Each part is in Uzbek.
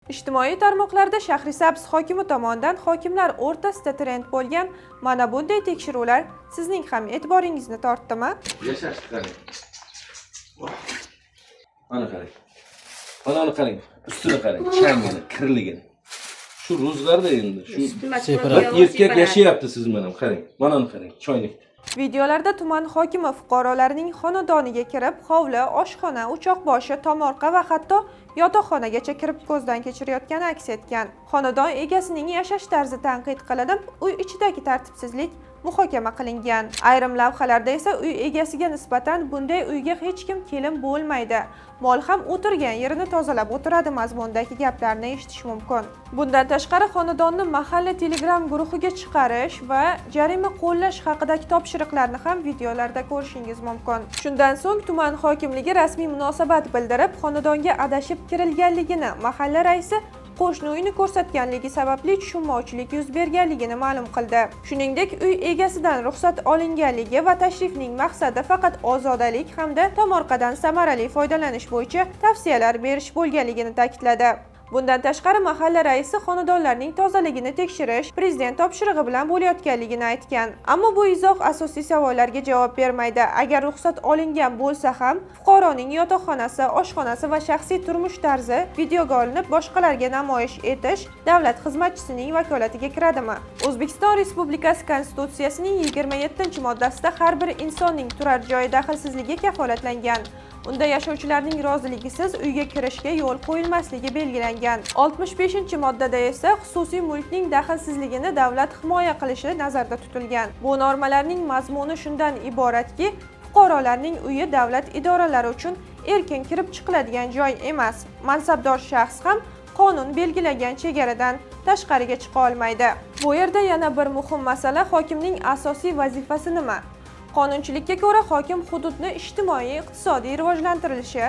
Ijtimoiy tarmoqlarda Shahrisabz hokimi tomonidan hokimlar o'rtasida trend bo'lgan mana bunday tekshiruvlar sizning ham e'tiboringizni tortdimi? Yashashni qarang. Mana qarang. Mana qarang. Ustini qarang, changini, kirligini. Shu ro'zg'orda endi shu erkak yashayapti siz bilan qarang. Mana qarang, choynak. Videolarda tuman hokimi fuqarolarning xonadoniga kirib, hovli, oshxona, o'choqboshi, tomorqa va hatto yotoqxonagacha kirib ko'zdan kechirayotgani aks etgan. Xonadon egasining yashash tarzi tanqid qilinib, uy ichidagi tartibsizlik muhokama qilingan. Ayrim lavhalarda esa uy egasiga nisbatan bunday uyga hech kim kelin bo'lmaydi. Mol ham o'tirgan yerini tozalab o'tiradi mazmundagi gaplarni eshitish mumkin. Bundan tashqari xonadonni mahalla Telegram guruhiga chiqarish va jarima qo'llash haqidagi topshiriqlarni ham videolarda ko'rishingiz mumkin. Shundan so'ng tuman hokimligi rasmiy munosabat bildirib, xonadonga adashib kirilganligini, mahalla raisi qo'shni uyni ko'rsatganligi sababli tushunmovchilik yuz berganligini ma'lum qildi. Shuningdek, uy egasidan ruxsat olinganligi va tashrifning maqsadi faqat ozodalik hamda tomorqadan samarali foydalanish bo'yicha tavsiyalar berish bo'lganligini ta'kidladi. Bundan tashqari mahalla raisi xonadonlarning tozaligini tekshirish prezident topshirig'i bilan bo'layotganligini aytgan. Ammo bu izoh asosiy savollarga javob bermaydi. Agar ruxsat olingan bo'lsa ham, fuqaroning yotoqxonasi, oshxonasi va shaxsiy turmush tarzi videoga olinib boshqalarga namoyish etish davlat xizmatchisining vakolatiga kiradimi? O'zbekiston Respublikasi Konstitutsiyasining 27-moddasida har bir insonning turar joyi daxlsizligi kafolatlangan. Unda yashovchilarning roziligisiz uyga kirishga yo'l qo'yilmasligi belgilangan. 65-moddada esa xususiy mulkning daxlsizligini davlat himoya qilishi nazarda tutilgan. Bu normalarning mazmuni shundan iboratki, fuqarolarning uyi davlat idoralari uchun erkin kirib chiqiladigan joy emas. Mansabdor shaxs ham qonun belgilagan chegaradan tashqariga chiqa olmaydi. Bu yerda yana bir muhim masala, hokimning asosiy vazifasi nima? Qonunchilikka ko'ra hokim hududni ijtimoiy-iqtisodiy rivojlantirilishi,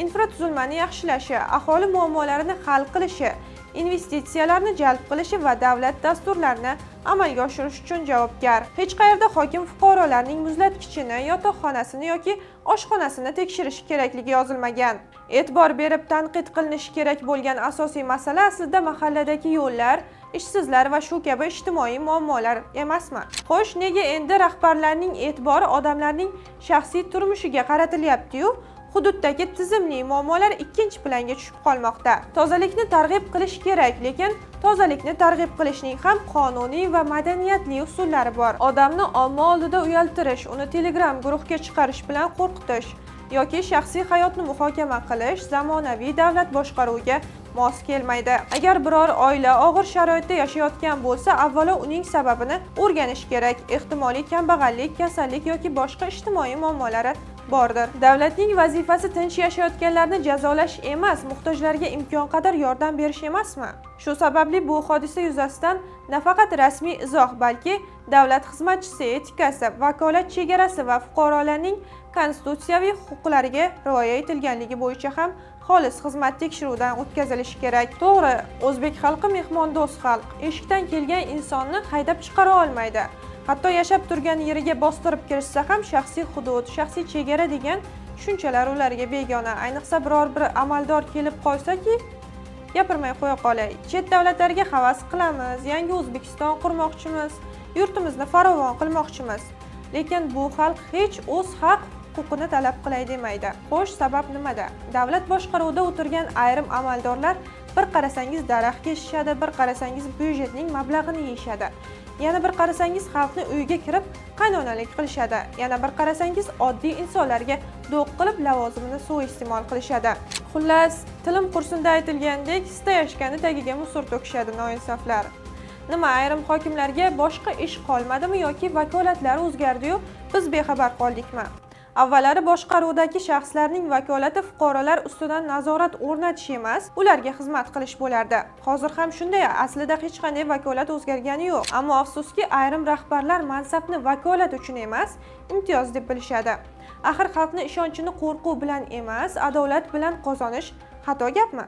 infratuzilmani yaxshilashi, aholi muammolarini hal qilishi, investitsiyalarni jalb qilishi va davlat dasturlarini amalga oshirish uchun javobgar. Hech qayerda hokim fuqarolarning muzlatkichini, yotoqxonasini yoki oshxonasini tekshirishi kerakligi yozilmagan. E'tibor berib tanqid qilinishi kerak bo'lgan asosiy masala aslida mahalladagi yo'llar, ishsizlar va shu kabi ijtimoiy muammolar emasmi? Xo'sh, nega endi rahbarlarning e'tibori odamlarning shaxsiy turmushiga qaratilyapti-yu, hududdagi tizimli muammolar ikkinchi planga tushib qolmoqda? Tozalikni targ'ib qilish kerak, lekin tozalikni targ'ib qilishning ham qonuniy va madaniyatli usullari bor. Odamni omma oldida uyaltirish, uni Telegram guruhiga chiqarish bilan qo'rqitish yoki shaxsiy hayotni muhokama qilish zamonaviy davlat boshqaruviga mos kelmaydi. Agar biror oila og'ir sharoitda yashayotgan bo'lsa, avvalo uning sababini o'rganish kerak. Ehtimoliy kambag'allik, kasallik yoki boshqa ijtimoiy muammolari bordir. Davlatning vazifasi tinch yashayotganlarni jazolash emas, muhtojlarga imkon qadar yordam berish emasmi? Shu sababli bu hodisa yuzasidan nafaqat rasmiy izoh, balki davlat xizmatchisi etikasi, vakolat chegarasi va fuqarolarning konstitutsiyaviy huquqlariga rioya etilganligi bo'yicha ham xolis xizmat tekshiruvidan o'tkazilishi kerak. To'g'ri, o'zbek xalqi mehmondo'st xalq. Eshikdan kelgan insonni haydab chiqara olmaydi. Hatto yashab turgan yeriga bostirib kirishsa ham shaxsiy hudud, shaxsiy chegara degan tushunchalar ularga begona. Ayniqsa biror bir amaldor kelib qolsa-ki, gapirmay qo'ya qolay. Chet davlatlarga havas qilamiz, yangi O'zbekiston qurmoqchimiz, yurtimizni farovon qilmoqchimiz. Lekin bu xalq hech o'z haq huquqini talab qilay demaydi. Xo'sh, sabab nimada? Davlat boshqaruvida o'tirgan ayrim amaldorlar bir qarasangiz daraxt kesishadi, bir qarasangiz byudjetning mablag'ini yeyishadi. Yana bir qarasangiz xalqni uyiga kirib qaynonalik qilishadi. Yana bir qarasangiz oddiy insonlarga do'q qilib lavozimini suiiste'mol qilishadi. Xullas, tilim qursinda aytilgandek, istayashgani tagiga musor to'kishadi noinsoflar. Nima, ayrim hokimlarga boshqa ish qolmadimi yoki vakolatlari o'zgardi-yu, biz bexabar qoldikmi? Avvallari boshqaruvdagi shaxslarning vakolati fuqarolar ustidan nazorat o'rnatish emas, ularga xizmat qilish bo'lardi. Hozir ham shunday, aslida hech qanday vakolat o'zgargani yo'q. Ammo afsuski, ayrim rahbarlar mansabni vakolat uchun emas, imtiyoz deb bilishadi. Axir xalqning ishonchini qo'rquv bilan emas, adolat bilan qozonish xato gapmi?